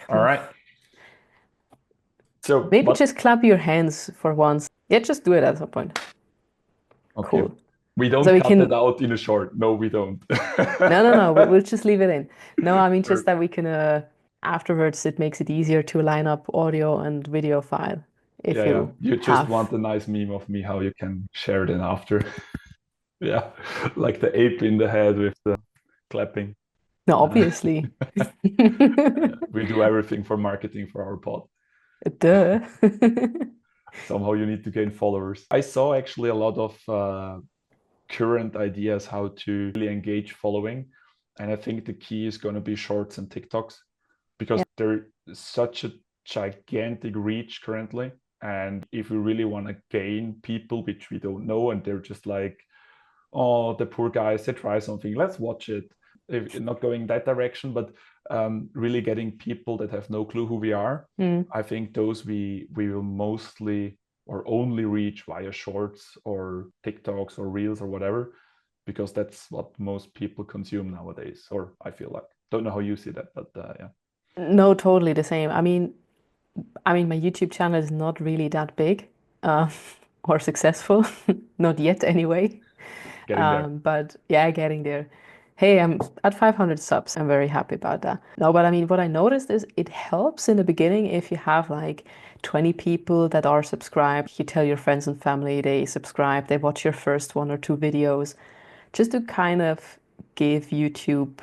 All right. So Maybe what? just clap your hands for once. Yeah, just do it at some point. Okay. Cool. We So don't we cut that can. out in a short. No, we don't. No, no, no. We'll just leave it in. No, I mean just Or- that we can. Afterwards, it makes it easier to line up audio and video file if Yeah, yeah. you You just have. want a nice meme of me, how you can share it in after. Yeah, like the ape in the head with the clapping. No, Uh, obviously. we do everything for marketing for our pod. Duh. Somehow you need to gain followers. I saw actually a lot of current ideas how to really engage following. And I think the key is going to be shorts and TikToks because Yeah. they're such a gigantic reach currently. And if we really want to gain people, which we don't know, and they're just like, oh, the poor guys, they try something, let's watch it. If not going that direction, but really getting people that have no clue who we are. Mm. I think those we will mostly or only reach via shorts or TikToks or reels or whatever, because that's what most people consume nowadays. Or I feel like, don't know how you see that, but yeah. No, totally the same. I mean, my YouTube channel is not really that big, uh, or successful, not yet anyway. Getting there. But yeah, getting there. Hey, I'm at 500 subs. I'm very happy about that. No, but I mean, what I noticed is it helps in the beginning if you have like 20 people that are subscribed. You tell your friends and family they subscribe, they watch your first one or two videos, just to kind of give YouTube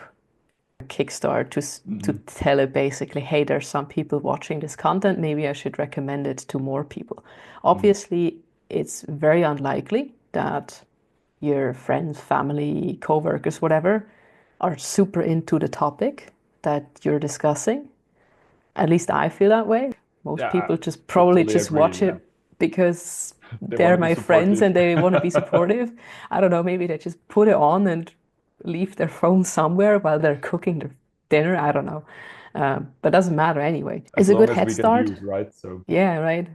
a kickstart to Mhm. tell it basically, hey, there's some people watching this content. Maybe I should recommend it to more people. Mhm. Obviously, it's very unlikely that your friends, family, coworkers, whatever, are super into the topic that you're discussing. At least I feel that way. Most Yeah, people I just probably totally just agree. watch Yeah, it because they want they're to be my friends supportive. and they want to be supportive. I don't know, maybe they just put it on and leave their phone somewhere while they're cooking their dinner. I don't know. But doesn't matter anyway. As It's a long good as head we get start. views, right? So Yeah, right.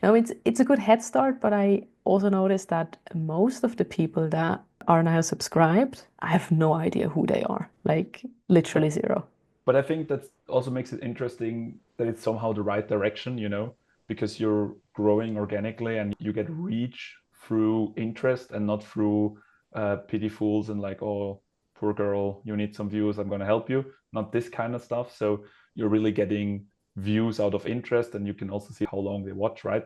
No, it's a good head start, but I also noticed that most of the people that are now subscribed, I have no idea who they are. Like literally zero. but I think that also makes it interesting that it's somehow the right direction, because you're growing organically and you get reach through interest and not through pitifools and like, oh, poor girl, you need some views, I'm going to help you. Not this kind of stuff. So you're really getting views out of interest and you can also see how long they watch, right?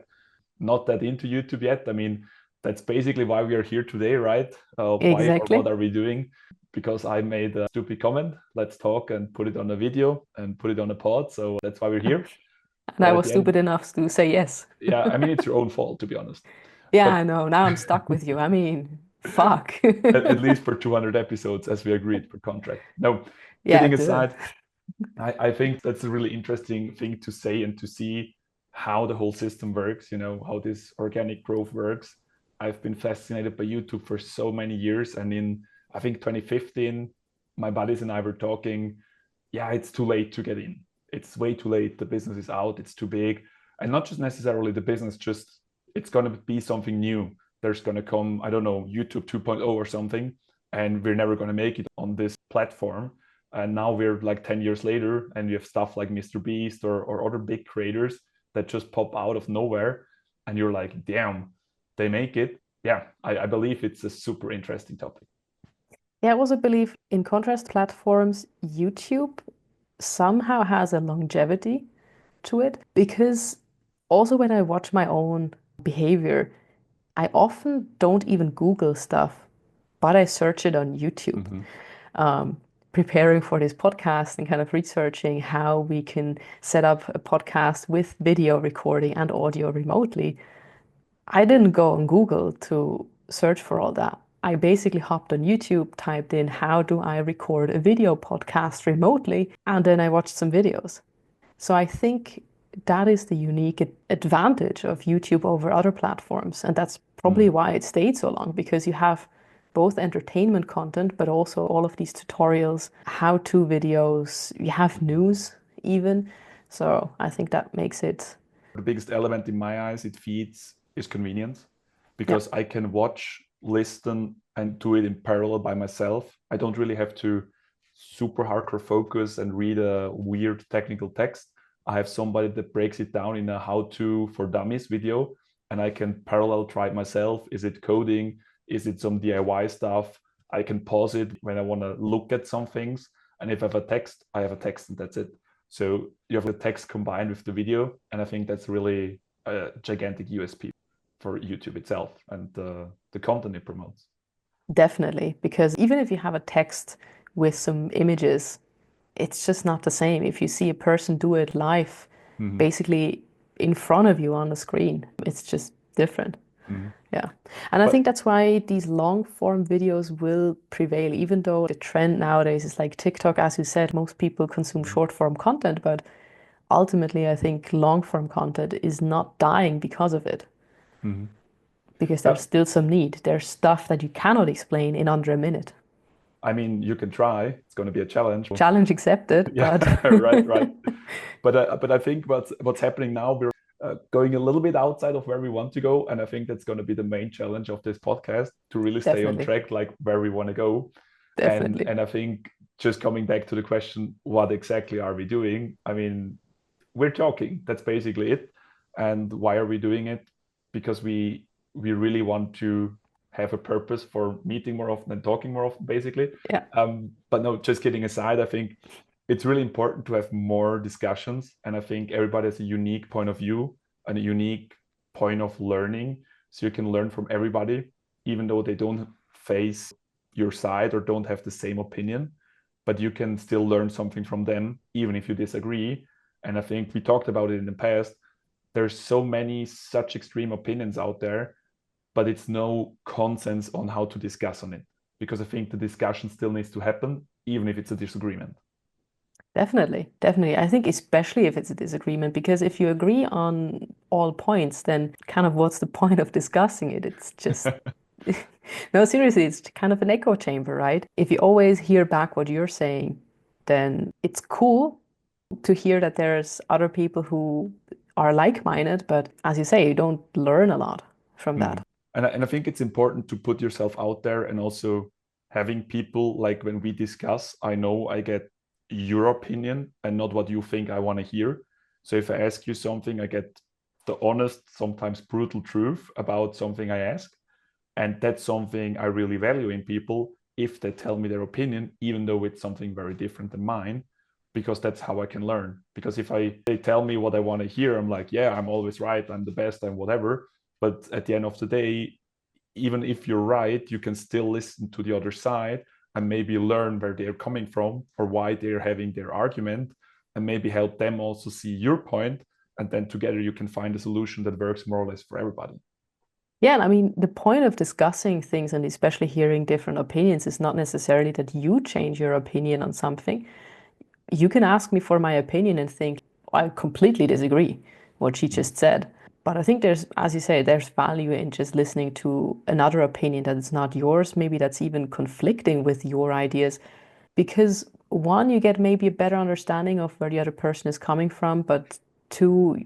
Not that into YouTube yet. I mean, that's basically why we are here today, right? Why or what Exactly. are we doing? Because I made a stupid comment. Let's talk and put it on a video and put it on a pod. So that's why we're here. And I But at was the end, stupid enough to say yes. yeah, I mean, it's your own fault, to be honest. Yeah, I But know. Now I'm stuck with you. I mean, fuck. at least for 200 episodes, as we agreed per contract. No, Yeah, kidding duh. aside, I think that's a really interesting thing to say and to see how the whole system works, how this organic growth works. I've been fascinated by YouTube for so many years. And in, I think, 2015, my buddies and I were talking, yeah, it's too late to get in. It's way too late. The business is out. It's too big. And not just necessarily the business, just it's going to be something new. There's going to come, I don't know, YouTube 2.0 or something. And we're never going to make it on this platform. And now we're like 10 years later, and we have stuff like Mr. Beast or other big creators that just pop out of nowhere. And you're like, damn, they make it. Yeah, I believe it's a super interesting topic. Yeah, I also believe in contrast platforms, YouTube somehow has a longevity to it because also when I watch my own behavior, I often don't even Google stuff, but I search it on YouTube. Mm-hmm. Um, Preparing for this podcast and kind of researching how we can set up a podcast with video recording and audio remotely, I didn't go on Google to search for all that. I basically hopped on YouTube, typed in how do I record a video podcast remotely, and then I watched some videos. So I think that is the unique advantage of YouTube over other platforms. And that's probably Mm. why it stayed so long, because you have both entertainment content, but also all of these tutorials, how-to videos, you have news even. So I think that makes it, The biggest element in my eyes it feeds is convenience yeah, because I can watch, listen, and do it in parallel by myself. I don't really have to super hardcore focus and read a weird technical text. I have somebody that breaks it down in a how-to for dummies video, and I can parallel try it myself. Is it coding? Is it some DIY stuff? I can pause it when I want to look at some things. And if I have a text, I have a text and that's it. So you have the text combined with the video. And I think that's really a gigantic USP for YouTube itself and the content it promotes. Definitely, because even if you have a text with some images, it's just not the same. If you see a person do it live, Mm-hmm. basically in front of you on the screen, it's just different. Mm-hmm. Yeah. And I think But that's why these long form videos will prevail, even though the trend nowadays is like TikTok, as you said, most people consume mm-hmm. short form content, but ultimately, I think long form content is not dying because of it, Mm-hmm. because there's Yeah, still some need. There's stuff that you cannot explain in under a minute. I mean, you can try. It's going to be a challenge. Challenge accepted, Yeah, but right, right. But I think what's happening now, we're going a little bit outside of where we want to go, and I think that's going to be the main challenge of this podcast to really stay on definitely, track, like where we want to go. definitely. And I think just coming back to the question, what exactly are we doing? I mean, we're talking. That's basically it. And why are we doing it? Because we really want to have a purpose for meeting more often and talking more often, basically. Yeah, But no, just kidding aside, I think it's really important to have more discussions. And I think everybody has a unique point of view and a unique point of learning. So you can learn from everybody, even though they don't face your side or don't have the same opinion, but you can still learn something from them, even if you disagree. And I think we talked about it in the past. There's so many such extreme opinions out there, but it's no consensus on how to discuss on it. Because I think the discussion still needs to happen, even if it's a disagreement. definitely, definitely. I think especially if it's a disagreement, because if you agree on all points, then kind of what's the point of discussing it? It's just no, seriously, it's kind of an echo chamber, right? If you always hear back what you're saying, then it's cool to hear that there's other people who are like-minded, but as you say, you don't learn a lot from that. Mm. And I think it's important to put yourself out there and also having people like when we discuss, I know I get your opinion and not what you think I want to hear. So if I ask you something, I get the honest, sometimes brutal truth about something I ask. And that's something I really value in people if they tell me their opinion, even though it's something very different than mine, because that's how I can learn. Because if they tell me what I want to hear, I'm like, yeah, I'm always right, I'm the best, and whatever. But at the end of the day, even if you're right, you can still listen to the other side and maybe learn where they're coming from or why they're having their argument, and maybe help them also see your point. And then together you can find a solution that works more or less for everybody. Yeah, and I mean, the point of discussing things and especially hearing different opinions is not necessarily that you change your opinion on something. You can ask me for my opinion and think, I completely disagree what she Mm-hmm. just said. But I think there's, as you say, there's value in just listening to another opinion that is not yours, maybe that's even conflicting with your ideas. Because one, you get maybe a better understanding of where the other person is coming from, but two,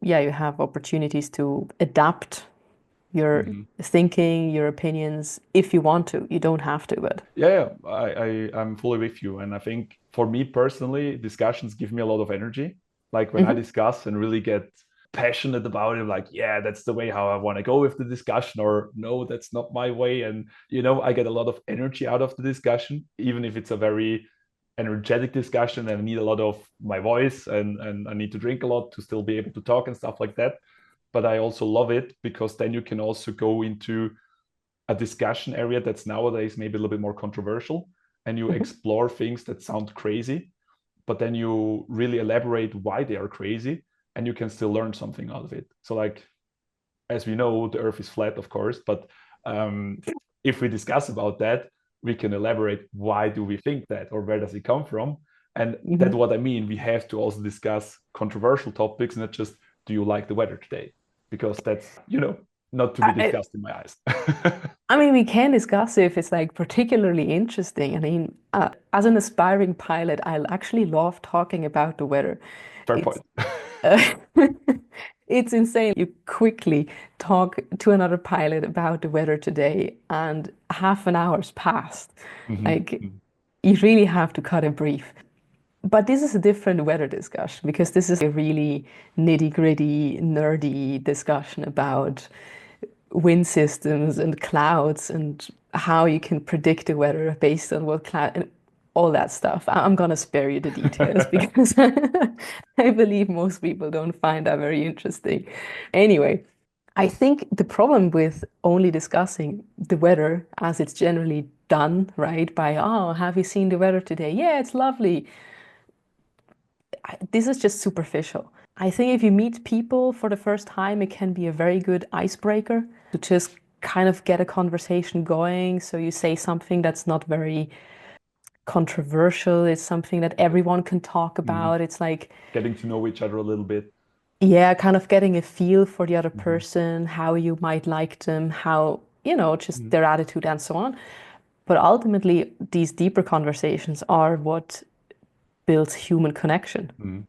yeah, you have opportunities to adapt your Mm-hmm. thinking, your opinions, if you want to. You don't have to, but Yeah, I'm fully with you. And I think for me personally, discussions give me a lot of energy. Like when I Mhm. discuss and really get passionate about it, like, yeah, that's the way how I want to go with the discussion, or no, that's not my way. And, I get a lot of energy out of the discussion, even if it's a very energetic discussion and I need a lot of my voice and I need to drink a lot to still be able to talk and stuff like that. But I also love it because then you can also go into a discussion area that's nowadays maybe a little bit more controversial, and you Mhm. explore things that sound crazy, but then you really elaborate why they are crazy, and you can still learn something out of it. So like, as we know, the earth is flat, of course, but um, if we discuss about that, we can elaborate why do we think that, or where does it come from. And that's Mhm. what I mean, we have to also discuss controversial topics, not just do you like the weather today, because that's not to be I, discussed in my eyes. I mean, we can discuss if it's like particularly interesting. I mean, as an aspiring pilot, I actually love talking about the weather. Fair It's point. uh, it's insane. You quickly talk to another pilot about the weather today, and half an hour's passed. Mhm. Like, you really have to cut it brief. But this is a different weather discussion because this is a really nitty-gritty, nerdy discussion about wind systems and clouds and how you can predict the weather based on what cloud and all that stuff. I'm gonna spare you the details because I believe most people don't find that very interesting. Anyway, I think the problem with only discussing the weather as it's generally done, right? By, oh, have you seen the weather today? Yeah, it's lovely. This is just superficial. I think if you meet people for the first time, it can be a very good icebreaker to just kind of get a conversation going. So you say something that's not very controversial. It's something that everyone can talk Mhm. about. It's like, Getting to know each other a little bit. yeah, kind of getting a feel for the other Mhm. person, how you might like them, how, just Mhm. their attitude and so on. But ultimately, these deeper conversations are what builds human connection. Mhm.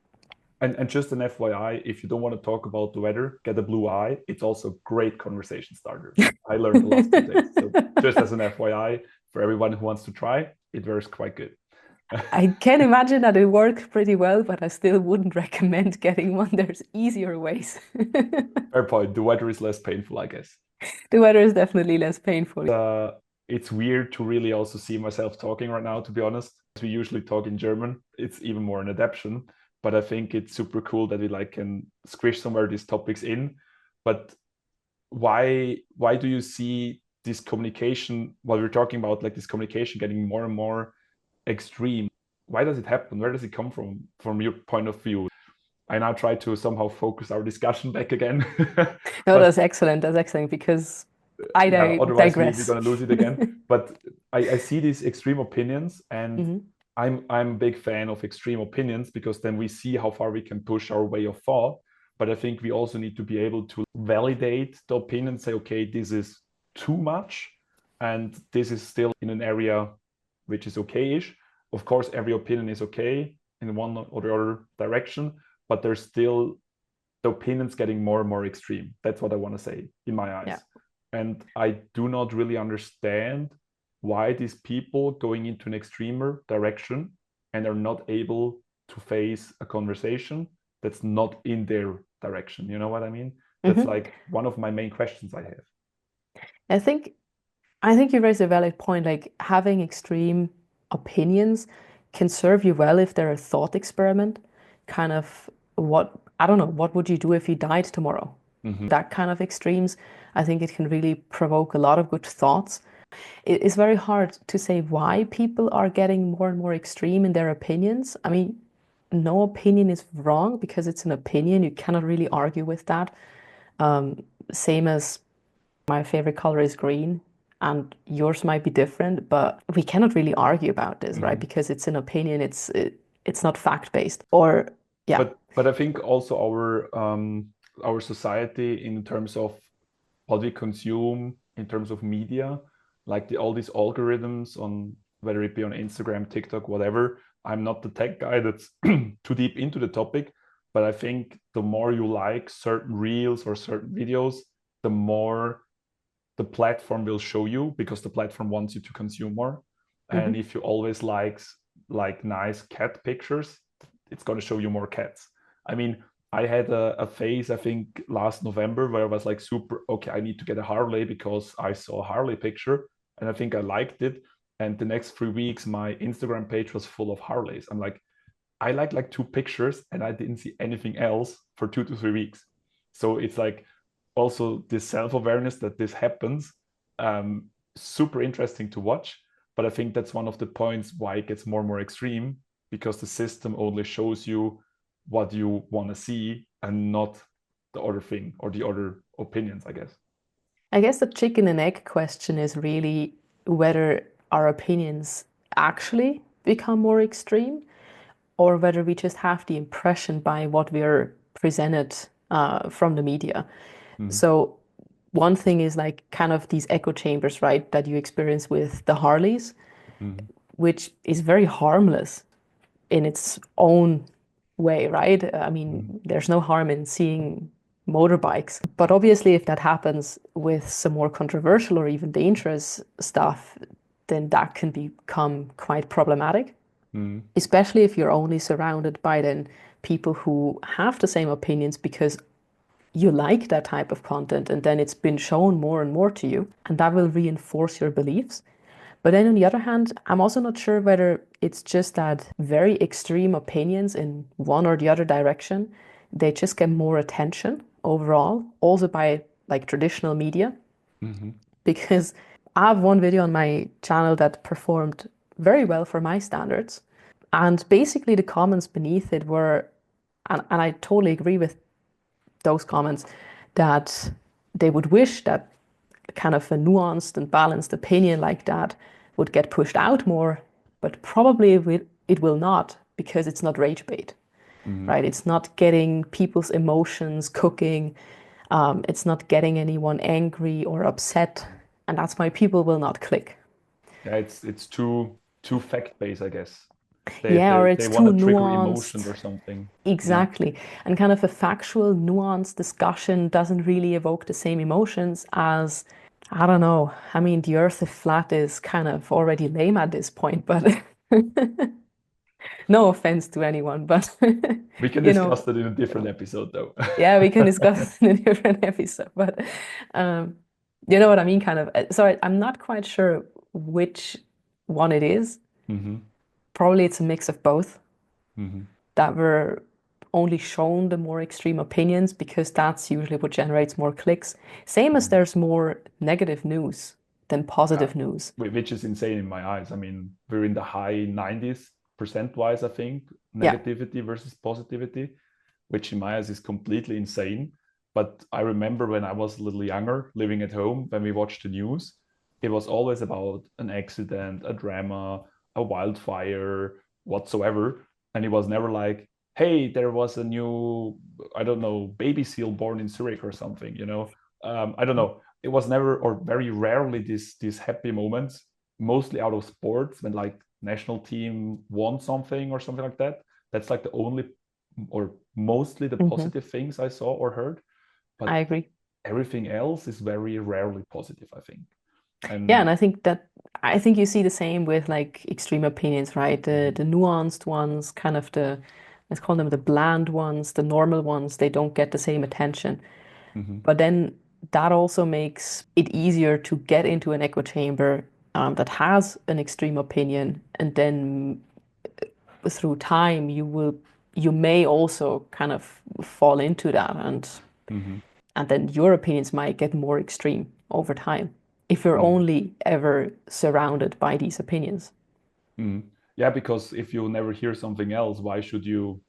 And just an FYI, if you don't want to talk about the weather, get a blue eye. It's also a great conversation starter. I learned the last 2 days. So just as an FYI, for everyone who wants to try, it works quite good. I can imagine that it worked pretty well, but I still wouldn't recommend getting one. There's easier ways. Fair point. The weather is less painful, I guess. The weather is definitely less painful. It's weird to really also see myself talking right now, to be honest. We usually talk in German. It's even more an adaptation, but I think it's super cool that we like can squish somewhere these topics in. But why do you see this communication while we're talking about like this communication getting more and more extreme? Why does it happen? Where does it come from your point of view? I now try to somehow focus our discussion back again. No, But that's excellent. That's excellent because I yeah, otherwise we're digress. gonna lose it again. But I see these extreme opinions, and Mhm. I'm a big fan of extreme opinions because then we see how far we can push our way of thought. But I think we also need to be able to validate the opinion, say, okay, this is too much, and this is still in an area which is okay-ish. Of course, every opinion is okay in one or the other direction, but there's still the opinions getting more and more extreme. That's what I want to say in my Yeah. eyes. And I do not really understand why these people going into an extremer direction and are not able to face a conversation that's not in their direction. You know what I mean? That's Mhm. like one of my main questions I have. I think I think you raise a valid point. Like having extreme opinions can serve you well if they're a thought experiment. Kind of what, I don't know, what would you do if you died tomorrow? Mm-hmm. That kind of extremes, I think it can really provoke a lot of good thoughts. It's very hard to say why people are getting more and more extreme in their opinions. I mean, no opinion is wrong because it's an opinion. You cannot really argue with that. Same as my favorite color is green and yours might be different, but we cannot really argue about this, right? Mm-hmm. Because it's an opinion, it's not fact-based. Or yeah. But I think also our society in terms of what we consume in terms of media, like all these algorithms on whether it be on Instagram, TikTok, whatever. I'm not the tech guy that's too deep into the topic, but I think the more you like certain reels or certain videos, the more the platform will show you because the platform wants you to consume more. And Hmm. if you always like nice cat pictures, it's going to show you more cats. I mean, I had a phase, I think last November, where I was like super, okay, I need to get a Harley because I saw a Harley picture and I think I liked it. And the next 3 weeks, my Instagram page was full of Harleys. I'm I like two pictures and I didn't see anything else for 2 to 3 weeks. So it's like also this self-awareness that this happens, um, super interesting to watch. But I think that's one of the points why it gets more and more extreme because the system only shows you what you want to see and not the other thing or the other opinions, I guess. I guess the chicken and egg question is really whether our opinions actually become more extreme or whether we just have the impression by what we're presented from the media. Mm-hmm. So one thing is like kind of these echo chambers, right, that you experience with the Harleys, Mm-hmm. which is very harmless in its own way, right? I mean, Mm-hmm. there's no harm in seeing motorbikes. But obviously, if that happens with some more controversial or even dangerous stuff, then that can become quite problematic. Mm. especially if you're only surrounded by then people who have the same opinions because you like that type of content and then it's been shown more and more to you, and that will reinforce your beliefs. But then on the other hand, I'm also not sure whether it's just that very extreme opinions in one or the other direction, they just get more attention overall, also by like traditional media. Hmm. Because I have one video on my channel that performed very well for my standards. And basically the comments beneath it were, and I totally agree with those comments, that they would wish that kind of a nuanced and balanced opinion like that would get pushed out more, but probably it will not because it's not rage bait, Hmm. right? It's not getting people's emotions cooking. It's not getting anyone angry or upset. And that's why people will not click. Yeah, it's too fact-based, I guess. They Yeah, or they they it's want too to trigger emotions nuanced. or something. Yeah. Exactly. And kind of a factual, nuanced discussion doesn't really evoke the same emotions as, I don't know. I mean, the earth is flat is kind of already lame at this point, but no offense to anyone, but We can you know, discuss that in a different episode, though. yeah, we can discuss in a different episode, but um, you know what I mean, kind of. So I'm not quite sure which one it is. Hmm. Probably it's a mix of both, Hmm. that we're only shown the more extreme opinions because that's usually what generates more clicks. Same as Hmm. there's more negative news than Yeah, positive news. which is insane in my eyes. I mean, we're in the high 90s percent-wise, I think, Yeah. negativity versus positivity, which in my eyes is completely insane. But I remember when I was a little younger, living at home, when we watched the news, it was always about an accident, a drama, a wildfire, whatsoever. And it was never like, hey, there was a new, I don't know, baby seal born in Zurich or something, you know? I don't know. It was never or very rarely these happy moments, mostly out of sports when like national team won something or something like that. That's like the only or mostly the Hmm. positive things I saw or heard, I but agree. everything else is very rarely positive, I think. Yeah, And and I think you see the same with like extreme opinions, right? The nuanced ones, kind of the, let's call them the bland ones, the normal ones, they don't get the same attention. mhm, But then that also makes it easier to get into an echo chamber that has an extreme opinion, and then through time you may also kind of fall into that, mhm, and then your opinions might get more extreme over time if you're mhm, only ever surrounded by these opinions. mhm. Yeah, because if you never hear something else, why should you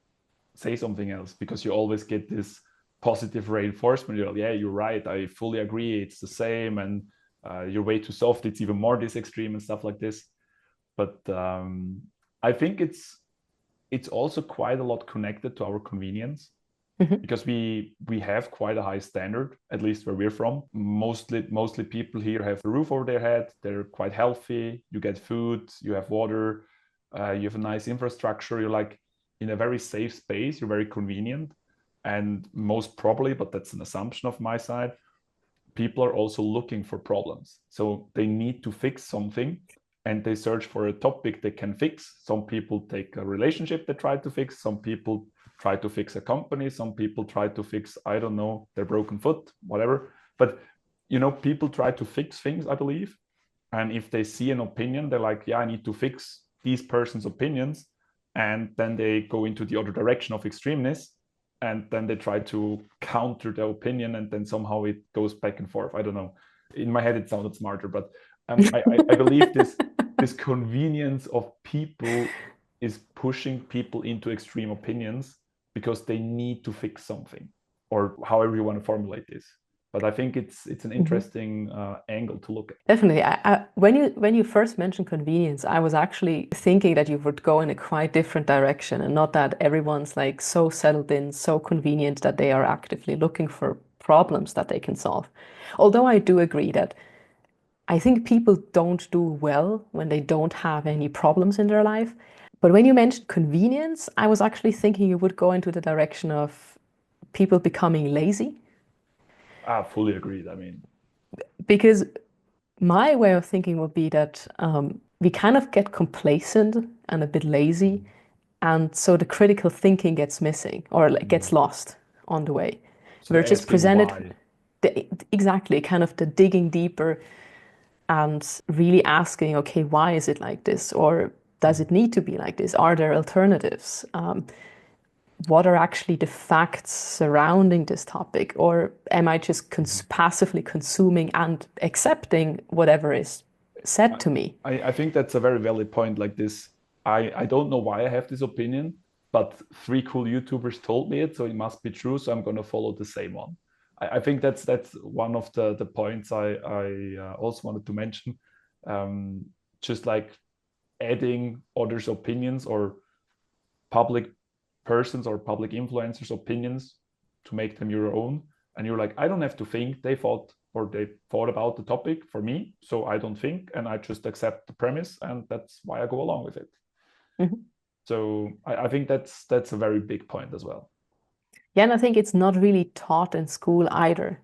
say something else? Because you always get this positive reinforcement. You're like, yeah, you're right. I fully agree. It's the same, and you're way too soft. It's even more this extreme and stuff like this. But I think it's also quite a lot connected to our convenience Mhm. because we have quite a high standard, at least where we're from. Mostly people here have a roof over their head. They're quite healthy. You get food, you have water, you have a nice infrastructure. You're like in a very safe space. You're very convenient, and most probably, but that's an assumption of my side, people are also looking for problems. So they need to fix something and they search for a topic they can fix. Some people take a relationship they try to fix. Some people try to fix a company. Some people try to fix, I don't know, their broken foot, whatever. But, you know, people try to fix things, I believe. And if they see an opinion, they're like, yeah, I need to fix these person's opinions. And then they go into the other direction of extremeness and then they try to counter the opinion and then somehow it goes back and forth. I don't know. In my head it sounded smarter, but I believe this convenience of people is pushing people into extreme opinions because they need to fix something, or however you want to formulate this. But I think it's an Mhm. interesting angle to look at. Definitely. When you first mentioned convenience, I was actually thinking that you would go in a quite different direction, and not that everyone's like so settled in, so convenient that they are actively looking for problems that they can solve. Although I do agree that I think people don't do well when they don't have any problems in their life. But when you mentioned convenience, I was actually thinking you would go into the direction of people becoming lazy. I fully agreed. I mean, Because my way of thinking would be that we kind of get complacent and a bit lazy. And so the critical thinking gets missing or like gets Mhm. lost on the way. So We're they're just asking presented why. exactly kind of the digging deeper and really asking, okay, why is it like this? Or does Mhm. it need to be like this? Are there alternatives? What are actually the facts surrounding this topic? Or am I just Mhm. passively consuming and accepting whatever is said I, to me? I think that's a very valid point. Like this, I don't know why I have this opinion, but three cool YouTubers told me it, so it must be true. So I'm gonna follow the same one. I think that's one of the points I also wanted to mention. Um, just like adding others' opinions or public persons or public influencers' opinions to make them your own. And you're like, I don't have to think. They thought about the topic for me, so I don't think, and I just accept the premise, and that's why I go along with it. Mhm. So I think that's a very big point as well. Yeah, and I think it's not really taught in school either,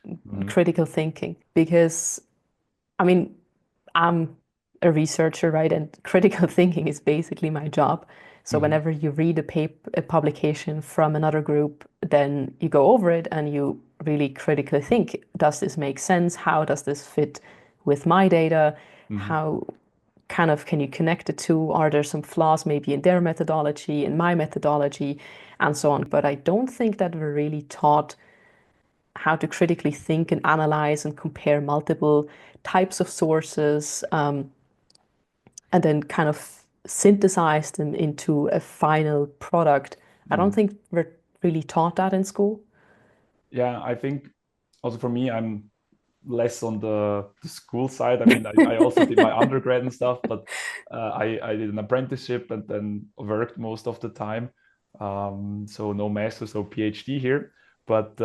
Mhm. critical thinking, because I mean, I'm a researcher, right? And critical thinking is basically my job. So Mhm. whenever you read a publication from another group, then you go over it and you really critically think, does this make sense? How does this fit with my data? Mhm. How kind of can you connect the two? Are there some flaws maybe in their methodology, in my methodology, and so on? But I don't think that we're really taught how to critically think and analyze and compare multiple types of sources, and then kind of synthesize them into a final product. I don't Mhm. think we're really taught that in school. Yeah, I think also for me, I'm less on the school side. I mean, I also did my undergrad and stuff, but I did an apprenticeship and then worked most of the time. So no master's or PhD here. But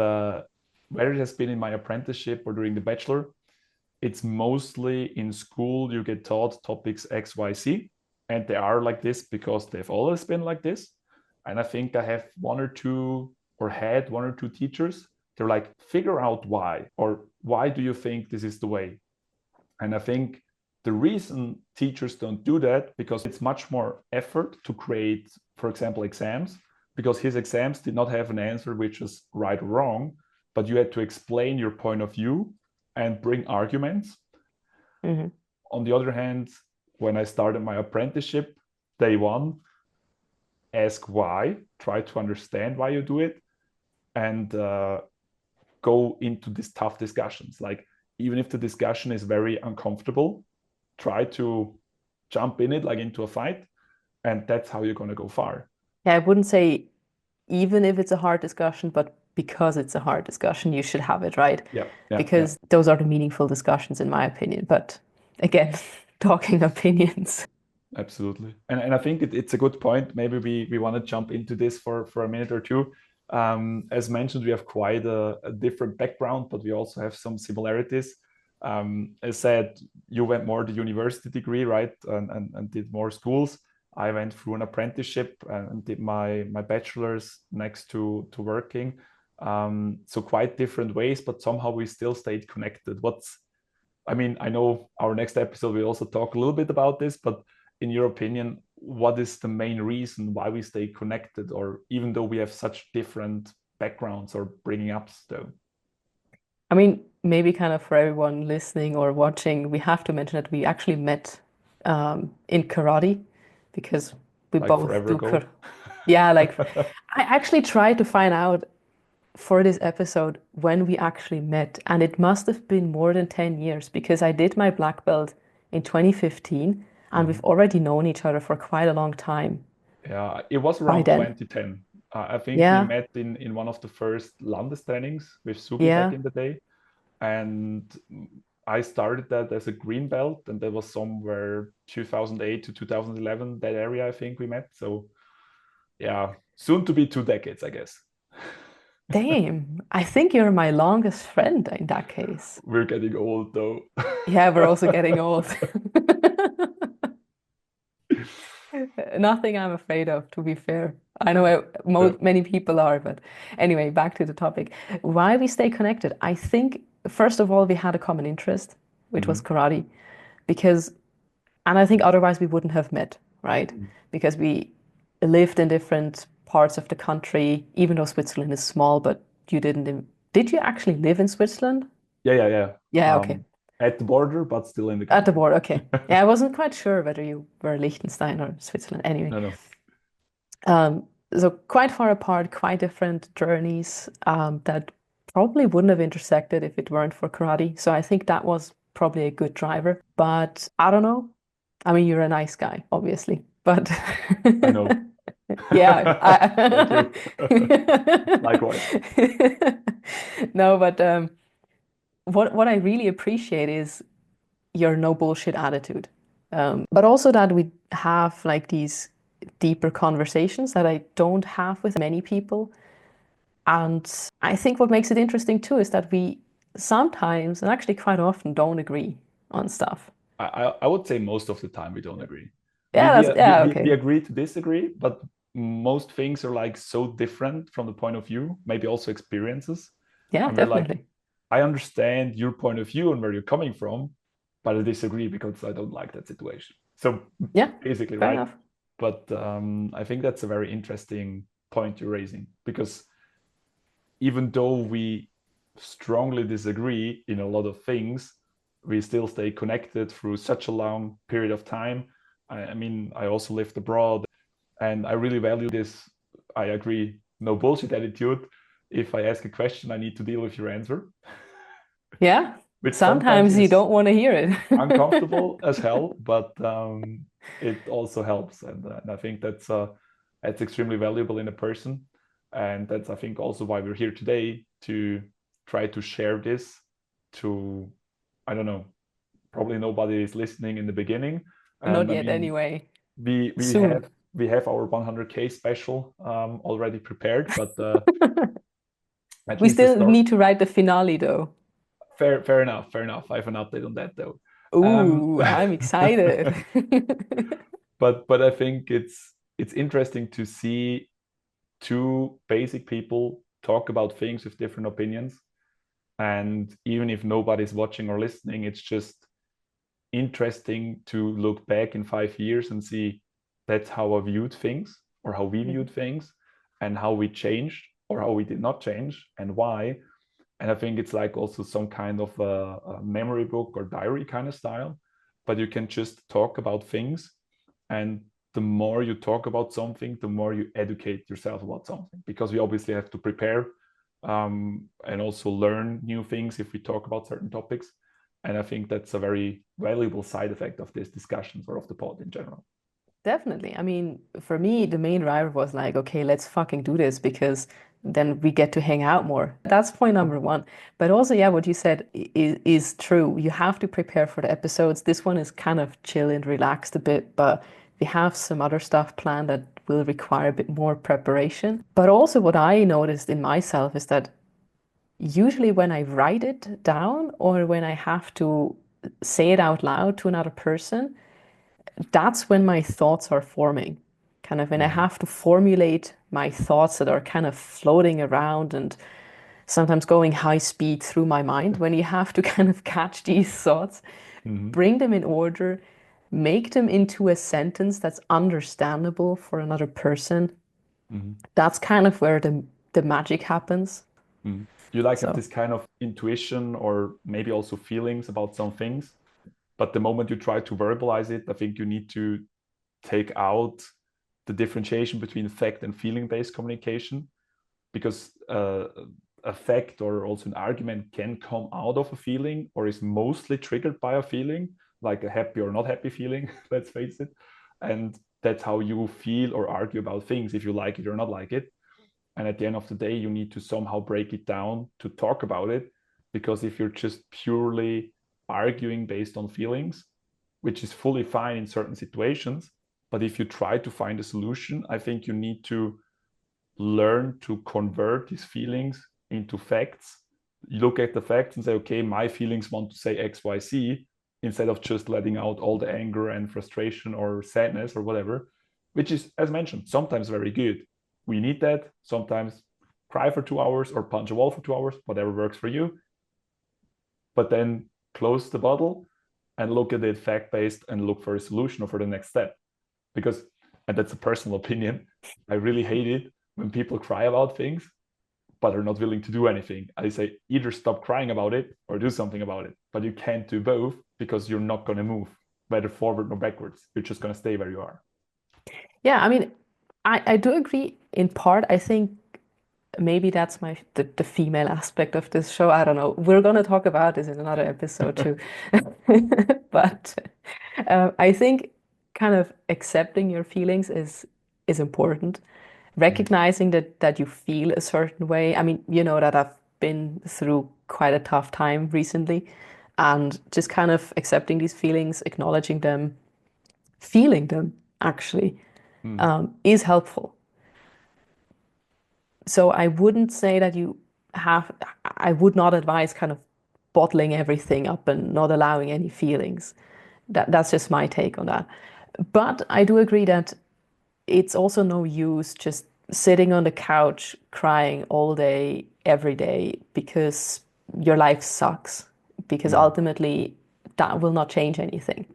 where it has been in my apprenticeship or during the bachelor, it's mostly in school you get taught topics X, Y, Z, and they are like this because they've always been like this. And I think I have one or two or had one or two teachers. They're like, figure out why, or why do you think this is the way? And I think the reason teachers don't do that because it's much more effort to create, for example, exams, because his exams did not have an answer which is right or wrong, but you had to explain your point of view and bring arguments. Mhm. On the other hand, when I started my apprenticeship, day one, ask why, try to understand why you do it, and go into these tough discussions. Like, even if the discussion is very uncomfortable, try to jump in it like into a fight, and that's how you're going to go far. Yeah, I wouldn't say even if it's a hard discussion, but because it's a hard discussion, you should have it, right? Yeah, yeah, yeah. Because those are the meaningful discussions, in my opinion. But again, talking opinions. Absolutely. And I think it's a good point. Maybe we want to jump into this for a minute or two. As mentioned, we have quite a different background, but we also have some similarities. As said, you went more the university degree, right? And did more schools. I went through an apprenticeship and did my bachelor's next to working. So quite different ways, but somehow we still stayed connected. I mean, I know our next episode will also talk a little bit about this, but in your opinion, what is the main reason why we stay connected, or even though we have such different backgrounds or bringing ups, though? I mean, maybe kind of for everyone listening or watching, we have to mention that we actually met in karate because we Like both forever do ago? karate. Yeah, like I actually tried to find out for this episode when we actually met, and it must have been more than 10 years because I did my black belt in 2015, and we've Mhm. already known each other for quite a long time Yeah, it was by around then. 2010. I think we Yeah, met in one of the first Landestrainings with Sugi back yeah. in the day. And I started that as a green belt, and that was somewhere 2008 to 2011, that area I think we met. So yeah, soon to be 2 decades, I guess. Damn, I think you're my longest friend in that case. We're getting old though. Yeah, we're also getting old. Nothing I'm afraid of, to be fair. I know Yeah. many people are, but anyway, back to the topic. Why we stay connected? I think, first of all, we had a common interest, which was Mhm. karate, because, and I think otherwise we wouldn't have met, right? Because we lived in different parts of the country, even though Switzerland is small, but you did you actually live in Switzerland? Yeah. Yeah, okay. At the border, but still in the At the country. border, okay. Yeah, I wasn't quite sure whether you were Liechtenstein or Switzerland. Anyway, No. so quite far apart, quite different journeys that probably wouldn't have intersected if it weren't for karate. So I think that was probably a good driver. But I don't know. I mean, you're a nice guy, obviously, but I know. yeah, Thank you. Likewise. no, but what I really appreciate is your no bullshit attitude. But also that we have like these deeper conversations that I don't have with many people. And I think what makes it interesting too is that we sometimes, and actually quite often, don't agree on stuff. I would say most of the time we don't agree. Yeah, yeah, We okay. agree to disagree, but most things are like so different from the point of view, maybe also experiences. Yeah, And we're like, definitely. I understand your point of view and where you're coming from, but I disagree because I don't like that situation. So Yeah, basically, fair right? enough. But I think that's a very interesting point you're raising because even though we strongly disagree in a lot of things, we still stay connected through such a long period of time. I mean, I also lived abroad and I really value this. I agree, no bullshit attitude. If I ask a question, I need to deal with your answer, Yeah, which sometimes sometimes you is don't want to hear it. uncomfortable as hell, but it also helps. And I think that's extremely valuable in a person. And that's, I think, also why we're here today to try to share this to, I don't know, probably nobody is listening in the beginning. Not And I yet, mean, anyway. we we Soon. have we have our 100K special already prepared, but at We least the still start. need to write the finale, though. Fair enough, fair enough. I have an update on that though. Um, Ooh, I'm excited. but I think it's interesting to see two basic people talk about things with different opinions. And even if nobody's watching or listening, it's just interesting to look back in 5 years and see that's how I viewed things or how we viewed things and how we changed or how we did not change and why. And I think it's like also some kind of a memory book or diary kind of style, but you can just talk about things. And the more you talk about something, the more you educate yourself about something, because we obviously have to prepare and also learn new things if we talk about certain topics. And I think that's a very valuable side effect of these discussions or of the pod in general. Definitely. I mean, for me, the main driver was like, okay, let's fucking do this because then we get to hang out more. That's point number one. But also, yeah, what you said is true. You have to prepare for the episodes. This one is kind of chill and relaxed a bit, but we have some other stuff planned that will require a bit more preparation. But also, what I noticed in myself is that usually when I write it down or when I have to say it out loud to another person, that's when my thoughts are forming. Kind of when I Mm-hmm. have to formulate my thoughts that are kind of floating around and sometimes going high speed through my mind, when you have to kind of catch these thoughts, Mm-hmm. bring them in order, make them into a sentence that's understandable for another person, Mm-hmm. that's kind of where the magic happens. Mm-hmm. You like have So, this kind of intuition or maybe also feelings about some things, but the moment you try to verbalize it, I think you need to take out the differentiation between fact and feeling based communication, because a fact or also an argument can come out of a feeling or is mostly triggered by a feeling, like a happy or not happy feeling, let's face it. And that's how you feel or argue about things, if you like it or not like it. And at the end of the day, you need to somehow break it down to talk about it, because if you're just purely arguing based on feelings, which is fully fine in certain situations, but if you try to find a solution, I think you need to learn to convert these feelings into facts. You look at the facts and say, okay, my feelings want to say X, Y, Z, instead of just letting out all the anger and frustration or sadness or whatever, which is, as mentioned, sometimes very good. We need that. Sometimes cry for 2 hours or punch a wall for 2 hours, whatever works for you. But then close the bottle and look at it fact based and look for a solution or for the next step. because, and that's a personal opinion, I really hate it when people cry about things but are not willing to do anything. I say either stop crying about it or do something about it. But you can't do both because you're not going to move, whether forward or backwards. You're just going to stay where you are. Yeah, I mean, I do agree in part. I think maybe that's the female aspect of this show. I don't know. We're going to talk about this in another episode too. But I think kind of accepting your feelings is important. Recognizing that you feel a certain way. I mean, you know that I've been through quite a tough time recently, and just kind of accepting these feelings, acknowledging them, feeling them actually is helpful. So I wouldn't say that I would not advise kind of bottling everything up and not allowing any feelings. That's just my take on that. But I do agree that it's also no use just sitting on the couch crying all day, every day, because your life sucks, because ultimately that will not change anything.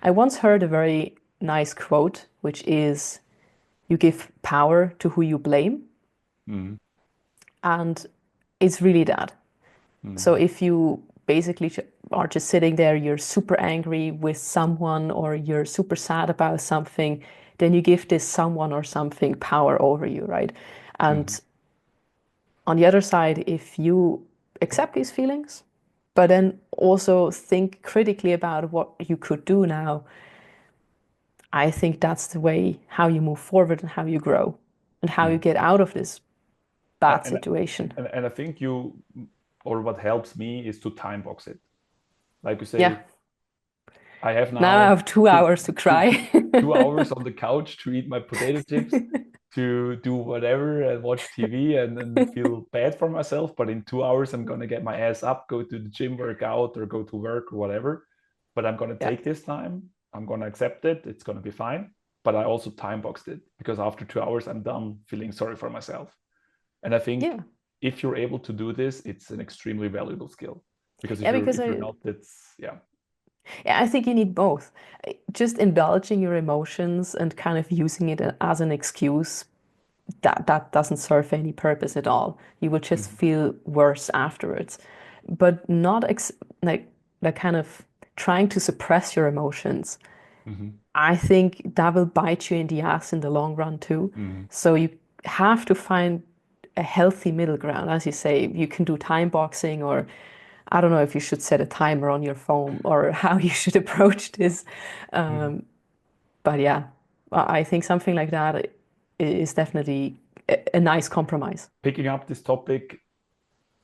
I once heard a very nice quote, which is, you give power to who you blame. And it's really that. So if you basically are just sitting there, you're super angry with someone or you're super sad about something, then you give this someone or something power over you, right? And on the other side, if you accept these feelings, but then also think critically about what you could do now, I think that's the way how you move forward and how you grow and how you get out of this bad And, situation. and I think or what helps me is to time box it. Like you Yeah. say, I have Now I now have 2 hours to cry. 2 hours on the couch to eat my potato chips, to do whatever and watch TV and feel bad for myself. But in 2 hours, I'm going to get my ass up, go to the gym, work out, or go to work or whatever. But I'm going to Yeah. take this time. I'm going to accept it. It's going to be fine. But I also time boxed it because after 2 hours, I'm done feeling sorry for myself. And I think Yeah. if you're able to do this, it's an extremely valuable skill. Because Yeah, because if you're not, yeah, I think you need both. Just indulging your emotions and kind of using it as an excuse, that doesn't serve any purpose at all. You will just feel worse afterwards. But not like kind of trying to suppress your emotions. I think that will bite you in the ass in the long run too. So you have to find a healthy middle ground. As you say, you can do time boxing, or I don't know if you should set a timer on your phone or how you should approach this. But yeah, I think something like that is definitely a nice compromise. Picking up this topic,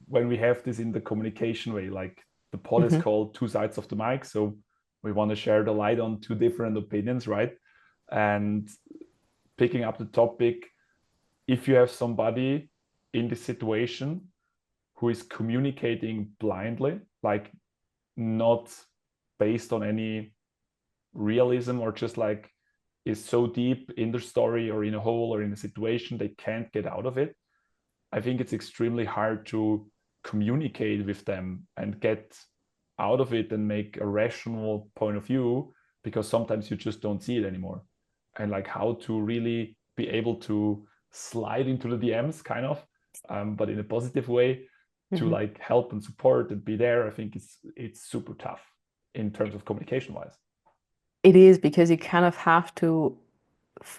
when we have this in the communication way, like the pod is called Two Sides of the Mic. So we want to share the light on two different opinions, right? And picking up the topic, if you have somebody in this situation who is communicating blindly, like not based on any realism, or just like is so deep in their story or in a hole or in a situation they can't get out of it, I think it's extremely hard to communicate with them and get out of it and make a rational point of view, because sometimes you just don't see it anymore. And like how to really be able to slide into the DMs kind of, but in a positive way, to like help and support and be there, I think it's super tough in terms of communication wise. It is, because you kind of have to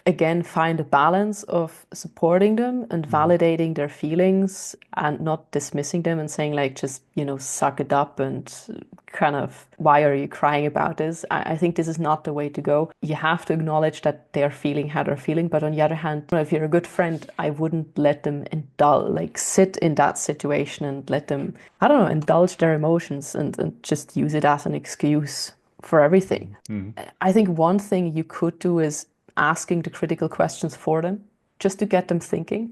again find a balance of supporting them and validating their feelings and not dismissing them and saying like, just, suck it up and kind of, why are you crying about this? I think this is not the way to go. You have to acknowledge that they're feeling how they're feeling, but on the other hand, if you're a good friend, I wouldn't let them sit in that situation and let them, I don't know, indulge their emotions and just use it as an excuse for everything. I think one thing you could do is asking the critical questions for them, just to get them thinking.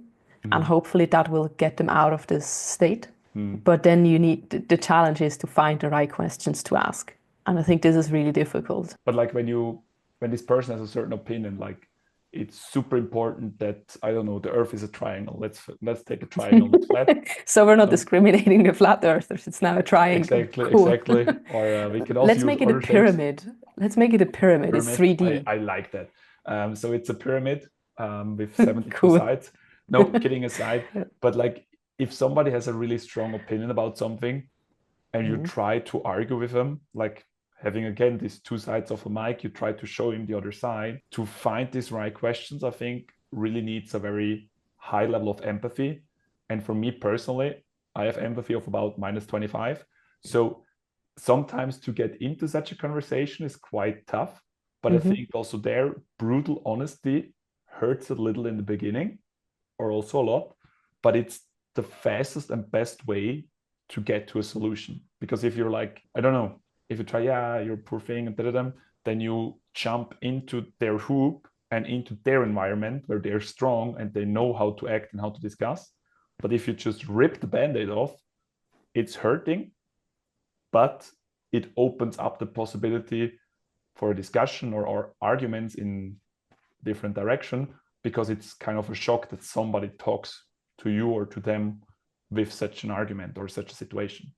And hopefully that will get them out of this state. But then the challenge is to find the right questions to ask. And I think this is really difficult. But like when this person has a certain opinion, like it's super important that, I don't know, the Earth is a triangle. Let's take a triangle that's flat. So we're not discriminating the flat earthers. It's now a triangle. Exactly, Cool. Or we can also Let's use make it a other shapes. pyramid. Let's make it a pyramid. It's Pyramid. 3D. I like that. So it's a pyramid with 72 Cool. sides. No, kidding aside, but like if somebody has a really strong opinion about something and you Mhm. try to argue with them, like having again these two sides of a mic, you try to show him the other side. To find these right questions, I think really needs a very high level of empathy. And for me personally, I have empathy of about minus 25. So sometimes to get into such a conversation is quite tough. But I Mhm. think also there, brutal honesty hurts a little in the beginning, or also a lot, but it's the fastest and best way to get to a solution. Because if you're like, I don't know, if you try, yeah, you're poor thing, and da-da-da, then you jump into their hoop and into their environment where they're strong and they know how to act and how to discuss. But if you just rip the band-aid off, it's hurting, but it opens up the possibility for a discussion or arguments in different direction, because it's kind of a shock that somebody talks to you or to them with such an argument or such a situation.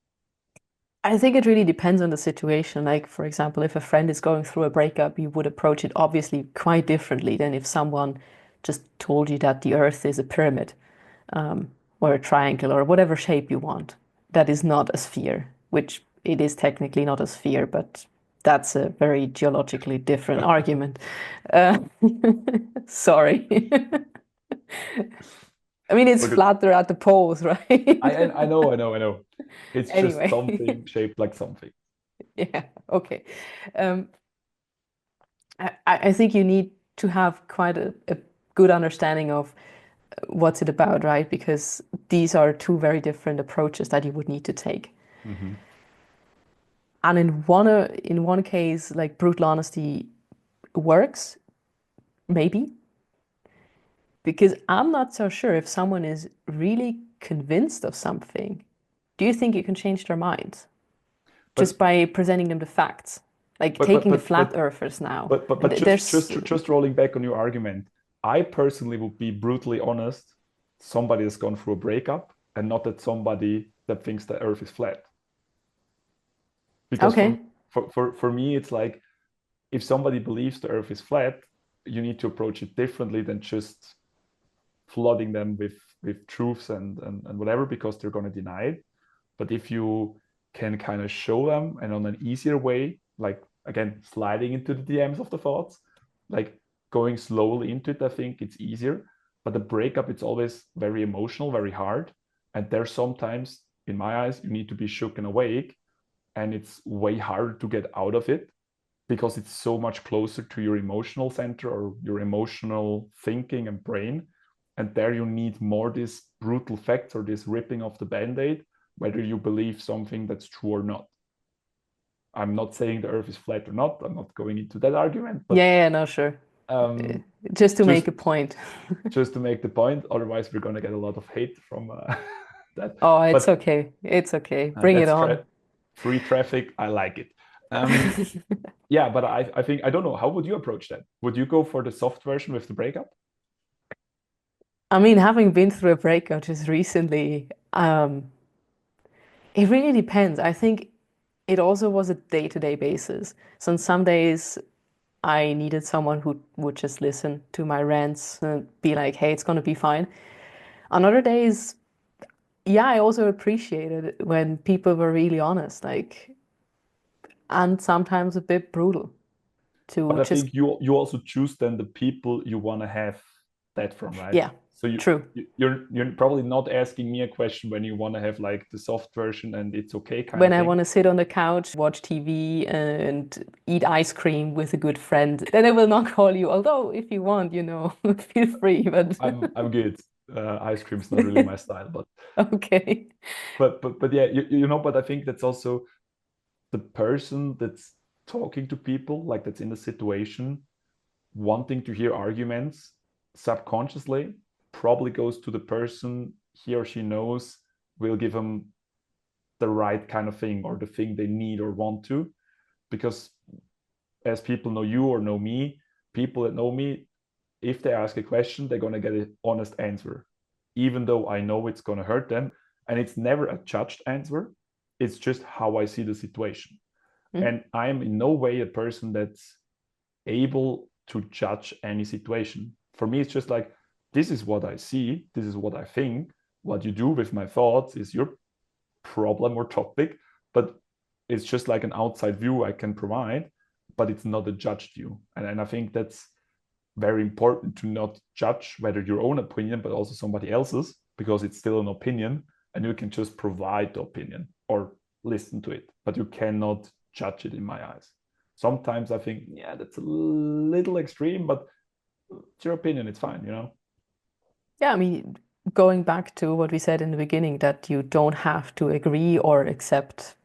I think it really depends on the situation. Like, for example, if a friend is going through a breakup, you would approach it obviously quite differently than if someone just told you that the earth is a pyramid, or a triangle or whatever shape you want. That is not a sphere, which it is technically not a sphere, but that's a very geologically different argument. Uh, sorry. I mean, it's Okay. flatter at the poles, right? I know. It's just Anyway, something shaped like something. yeah, okay. Um, I think you need to have quite a good understanding of what's it about, right? Because these are two very different approaches that you would need to take. Mm-hmm. And in one case, like brutal honesty works, maybe, because I'm not so sure if someone is really convinced of something. Do you think you can change their minds just But by presenting them the facts? Like but but taking the but flat but earthers now. but just There's just just rolling back on your argument, I personally would be brutally honest. Somebody has gone through a breakup, and not that somebody that thinks the Earth is flat. Because okay. for me, it's like if somebody believes the Earth is flat, you need to approach it differently than just flooding them with truths and whatever, because they're going to deny it. But if you can kind of show them, and on an easier way, like again sliding into the DMs of the thoughts, like going slowly into it, I think it's easier. But the breakup, it's always very emotional, very hard, and there's sometimes, in my eyes, you need to be shook and awake, and it's way harder to get out of it because it's so much closer to your emotional center or your emotional thinking and brain. And there you need more this brutal facts or this ripping of the band-aid, whether you believe something that's true or not. I'm not saying the earth is flat or not. I'm not going into that argument, but Yeah, no, sure. Uh, um, Just to just make a point. just to make the point, otherwise we're going to get a lot of hate from that. Oh, it's But okay. It's okay. Bring it that's on. free traffic. I like it. Um, yeah, but I think I don't know. How would you approach that? Would you go for the soft version with the breakup? I mean, having been through a breakup just recently, it really depends. I think it also was a day-to-day basis. So on some days, I needed someone who would just listen to my rants and be like, hey, it's gonna be fine. On other days, yeah, I also appreciated when people were really honest, like, and sometimes a bit brutal to But I just, think you also choose then the people you want to have that from, right? yeah, So true. you're probably not asking me a question when you want to have like the soft version and it's okay kind When of I thing. want to sit on the couch, watch TV, and eat ice cream with a good friend, then I will not call you. Although, if you want, feel free. But I'm good. Ice cream's not really my style, but okay. yeah, but I think that's also the person that's talking to people, like that's in the situation, wanting to hear arguments subconsciously probably goes to the person he or she knows will give them the right kind of thing or the thing they need or want to. Because as people know you or know me, people that know me, if they ask a question, they're going to get an honest answer, even though I know it's going to hurt them. And it's never a judged answer. It's just how I see the situation. Mhm. And I'm in no way a person that's able to judge any situation. For me, it's just like, this is what I see, this is what I think. What you do with my thoughts is your problem or topic, but it's just like an outside view I can provide, but it's not a judged view. And I think that's very important, to not judge whether your own opinion, but also somebody else's, because it's still an opinion, and you can just provide the opinion or listen to it, but you cannot judge it in my eyes. Sometimes I think, yeah, that's a little extreme, but it's your opinion, it's fine, you know? Yeah, I mean, going back to what we said in the beginning, that you don't have to agree or accept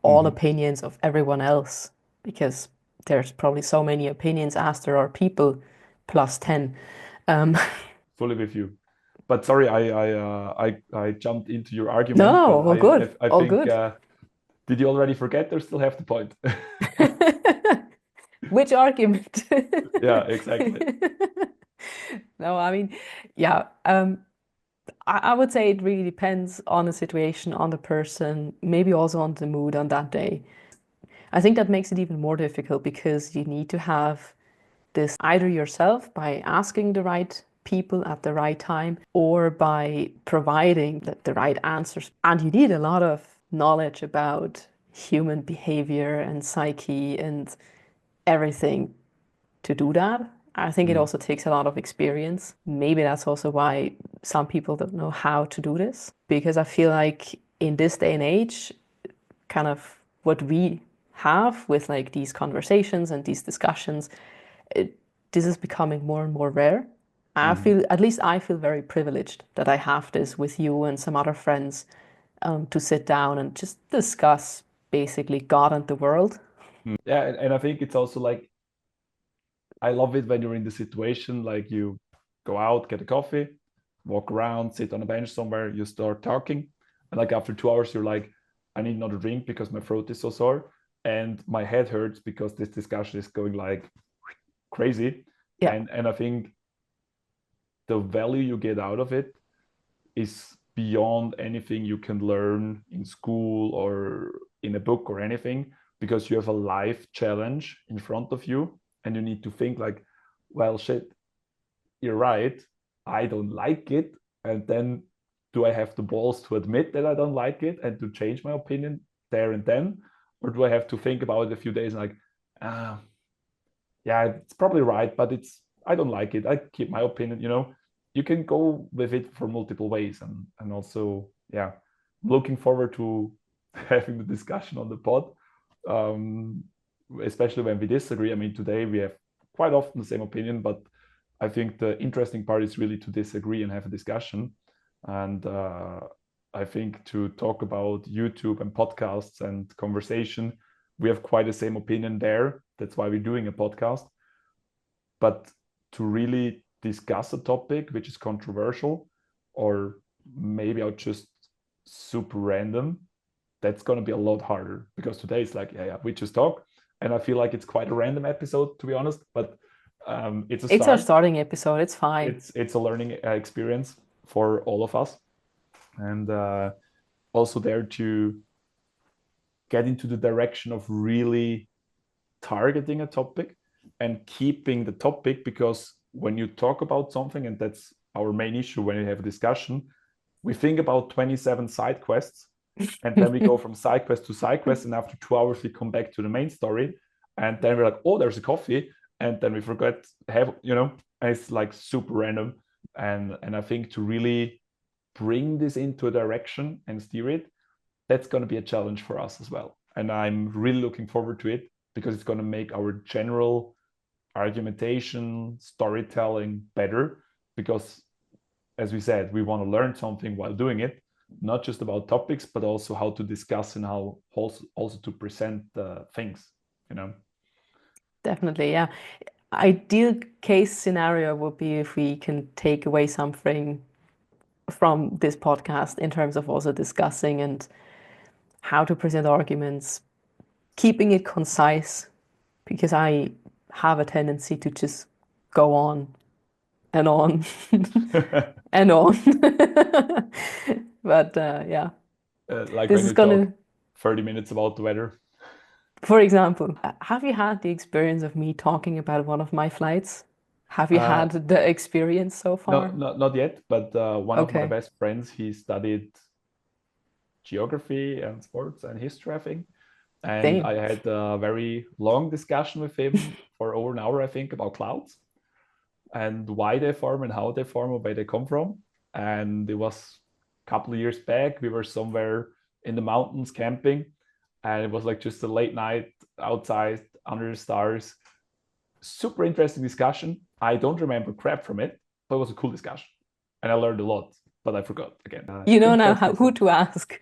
all Mm-hmm. opinions of everyone else, because there's probably so many opinions as there are people plus 10. Um, Fully with you. But sorry, I jumped into your no, argument, no, but all good, I all think good. did you already forget or still have the point? Which argument? Yeah, exactly. No, I mean, yeah, I would say it really depends on the situation, on the person, maybe also on the mood on that day. I think that makes it even more difficult because you need to have this either yourself by asking the right people at the right time or by providing the right answers. And you need a lot of knowledge about human behavior and psyche and everything to do that. I think it Mm. also takes a lot of experience. Maybe that's also why some people don't know how to do this, because I feel like in this day and age, kind of what we have with like these conversations and these discussions, it, this is becoming more and more rare. I Mhm. feel, at least I feel very privileged that I have this with you and some other friends to sit down and just discuss basically God and the world. Yeah, and I think it's also like, I love it when you're in the situation, like you go out, get a coffee, walk around, sit on a bench somewhere, you start talking. And like after 2 hours, you're like, I need another drink because my throat is so sore. And my head hurts because this discussion is going like crazy. Yeah, And I think the value you get out of it is beyond anything you can learn in school or in a book or anything, because you have a life challenge in front of you and you need to think like, well, shit, you're right, I don't like it. And then, do I have the balls to admit that I don't like it and to change my opinion there and then? Or do I have to think about it a few days and like, ah, yeah, it's probably right, but I don't like it. I keep my opinion, you know. You can go with it for multiple ways. And also, yeah, looking forward to having the discussion on the pod. Um, Especially when we disagree. I mean, today we have quite often the same opinion, but I think the interesting part is really to disagree and have a discussion. And I think to talk about YouTube and podcasts and conversation, we have quite the same opinion there. That's why we're doing a podcast. But to really discuss a topic which is controversial, or maybe I'll just super random, that's going to be a lot harder, because today it's like, yeah, we just talk. And I feel like it's quite a random episode, to be honest, but it's a it's our start. starting episode. It's fine. It's a learning experience for all of us. And also there to get into the direction of really targeting a topic and keeping the topic, because when you talk about something, and that's our main issue when we have a discussion, we think about 27 side quests, and then we go from side quest to side quest, and after 2 hours we come back to the main story, and then we're like, oh, there's a coffee, and then we forget have, you know, and it's like super random. And I think to really bring this into a direction and steer it, that's going to be a challenge for us as well. And I'm really looking forward to it, because it's going to make our general argumentation, storytelling better. Because, as we said, we want to learn something while doing it, not just about topics, but also how to discuss and how also to present things, you know? Definitely, yeah. Ideal case scenario would be if we can take away something from this podcast in terms of also discussing and how to present arguments, keeping it concise, because I have a tendency to just go on and on and on. But yeah, Like this when is you talk gonna, 30 minutes about the weather. For example, have you had the experience of me talking about one of my flights? Have you Uh, had the experience so no, far? not yet, but one of my Okay, best friends, he studied geography and sports and history, I think. And same. I had a very long discussion with him for over an hour, I think, about clouds and why they form and how they form or where they come from. And it was a couple of years back. We were somewhere in the mountains camping, and it was like just a late night outside under the stars. Super interesting discussion. I don't remember crap from it, but it was a cool discussion. And I learned a lot, but I forgot again. You know now Interesting who stuff. to ask.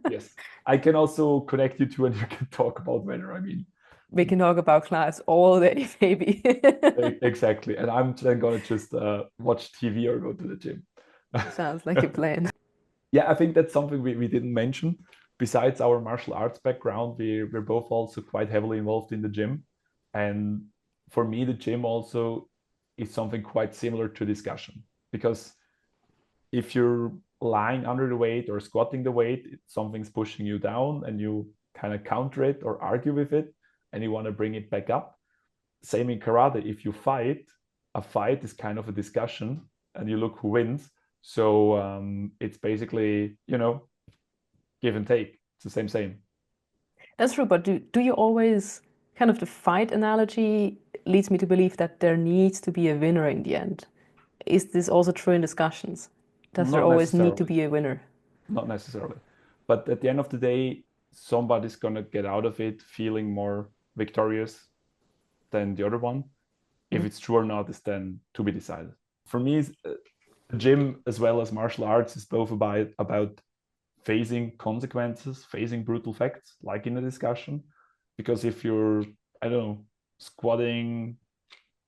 Yes. I can also connect you to and you can talk about weather. I mean, We can talk about class all day, maybe. exactly. And I'm then gonna just watch TV or go to the gym. Sounds like a plan. Yeah, I think that's something we didn't mention. Besides our martial arts background, we're both also quite heavily involved in the gym. And for me, the gym also is something quite similar to discussion because if you're lying under the weight or squatting the weight, something's pushing you down and you kind of counter it or argue with it and you want to bring it back up. Same in karate. If you fight, a fight is kind of a discussion and you look who wins. So it's basically, give and take. It's the same. That's true, but do you always kind of the fight analogy leads me to believe that there needs to be a winner in the end. Is this also true in discussions? Does there Not always need to necessarily, be a winner? not necessarily. But at the end of the day, somebody's going to get out of it feeling more victorious than the other one. If Mm. it's true or not is then to be decided. For me, the gym as well as martial arts is both about facing consequences, facing brutal facts, like in a discussion. Because if you're, I don't know, squatting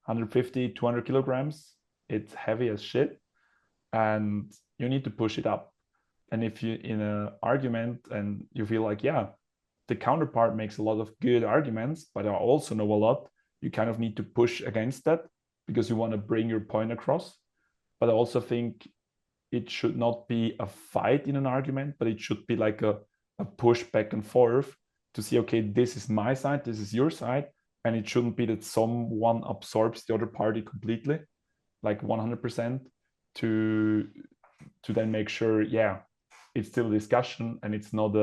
150, 200 kilograms, it's heavy as shit, and you need to push it up. And if you in an argument and you feel like, yeah, the counterpart makes a lot of good arguments, but I also know a lot, you kind of need to push against that because you want to bring your point across. But I also think it should not be a fight in an argument, but it should be like a push back and forth to see, okay, this is my side, this is your side. And it shouldn't be that someone absorbs the other party completely, like 100%, to then make sure, yeah, it's still a discussion and it's not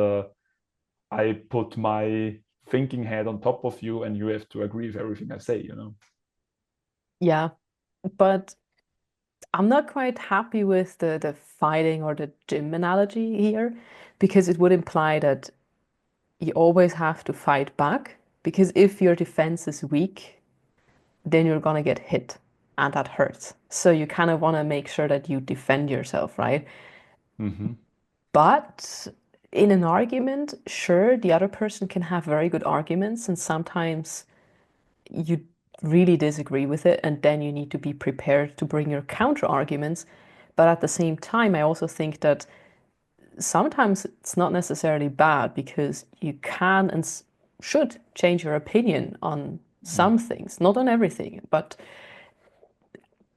I put my thinking head on top of you and you have to agree with everything I say. Yeah, but I'm not quite happy with the fighting or the gym analogy here because it would imply that you always have to fight back because if your defense is weak, then you're gonna get hit and that hurts. So you kind of want to make sure that you defend yourself, right? Mm-hmm. But in an argument, sure, the other person can have very good arguments, and sometimes you really disagree with it, and then you need to be prepared to bring your counter arguments. But at the same time, I also think that sometimes it's not necessarily bad because you can and should change your opinion on Mm. some things, not on everything, but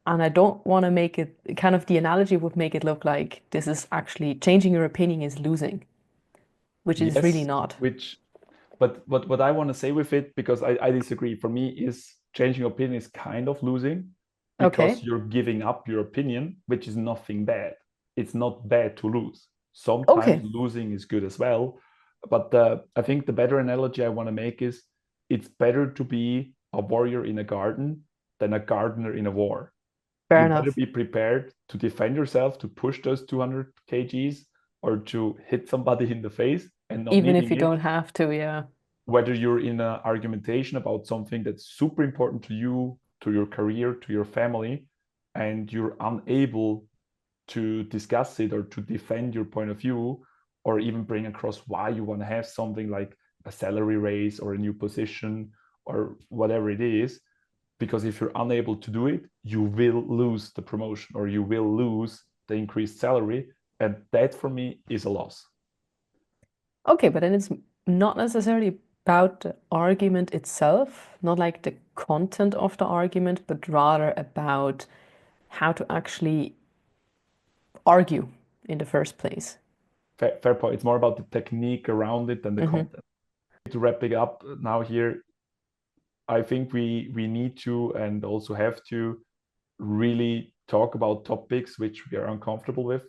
and I don't want to make it kind of the analogy would make it look like this is actually changing your opinion is losing, which is really Yes, not. which, but what I want to say with it, because I disagree, for me is changing opinion is kind of losing because Okay. you're giving up your opinion, which is nothing bad. It's not bad to lose. Sometimes Okay. losing is good as well. But I think the better analogy I want to make is it's better to be a warrior in a garden than a gardener in a war. Fair You better enough. be prepared to defend yourself, to push those 200 kgs or to hit somebody in the face and not Even if needing you it, don't have to, yeah. whether you're in an argumentation about something that's super important to you, to your career, to your family, and you're unable to discuss it or to defend your point of view, or even bring across why you want to have something like a salary raise or a new position or whatever it is. Because if you're unable to do it, you will lose the promotion or you will lose the increased salary. And that for me is a loss. Okay, but then it's not necessarily about the argument itself, not like the content of the argument, but rather about how to actually argue in the first place. Fair point. It's more about the technique around it than the Hmm. content. to wrap it up now here, I think we need to and also have to really talk about topics which we are uncomfortable with,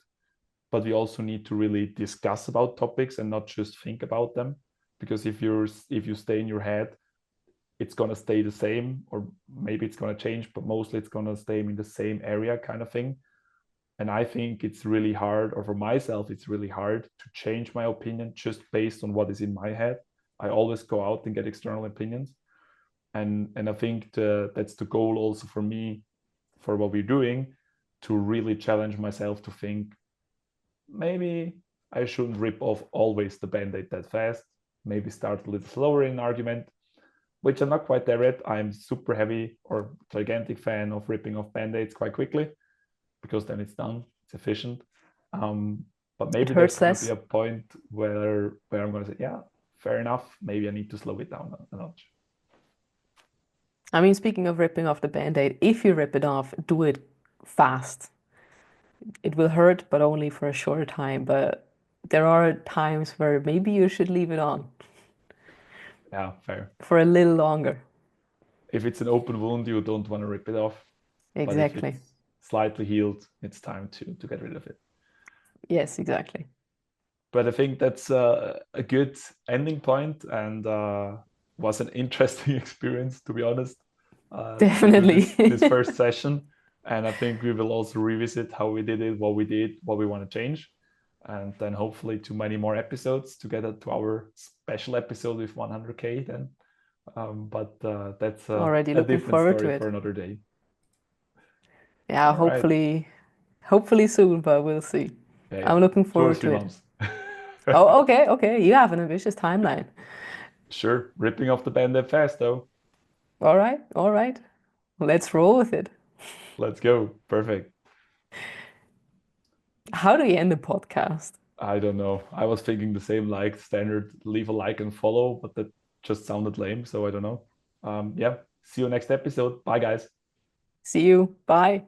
but we also need to really discuss about topics and not just think about them. Because if you stay in your head, it's gonna stay the same, or maybe it's gonna change, but mostly it's gonna stay in the same area kind of thing. And I think it's really hard, or for myself, it's really hard to change my opinion just based on what is in my head. I always go out and get external opinions. And I think that's the goal also for me, for what we're doing, to really challenge myself to think, maybe I shouldn't rip off always the Band-Aid that fast. Maybe start a little slower in an argument, which I'm not quite there yet. I'm super heavy or gigantic fan of ripping off Band-Aids quite quickly, because then it's done, it's efficient. But It maybe there's hurts going to be less. a point where I'm going to say, yeah, fair enough. Maybe I need to slow it down a notch. I mean, speaking of ripping off the Band-Aid, if you rip it off, do it fast. It will hurt, but only for a short time. But there are times where maybe you should leave it on Yeah, fair. for a little longer. If it's an open wound, you don't want to rip it off. But if Exactly. it's slightly healed, it's time to get rid of it. Yes, exactly. But I think that's a good ending point, and was an interesting experience, to be honest, to do Definitely. this first session. And I think we will also revisit how we did it, what we did, what we want to change, and then hopefully to many more episodes together to our special episode with 100K then. But that's Already a looking different forward to story for it. another day. Yeah, All right. hopefully soon, but we'll see. Yeah, I'm looking 2 or forward 3 to it. months. Oh, okay, okay. You have an ambitious timeline. Sure, ripping off the band-aid fast though. All right, all right. Let's roll with it. Let's go. Perfect. How do you end a podcast? I don't know. I was thinking the same, like standard, leave a like and follow, but that just sounded lame. So I don't know. Yeah. See you next episode. Bye, guys. See you. Bye.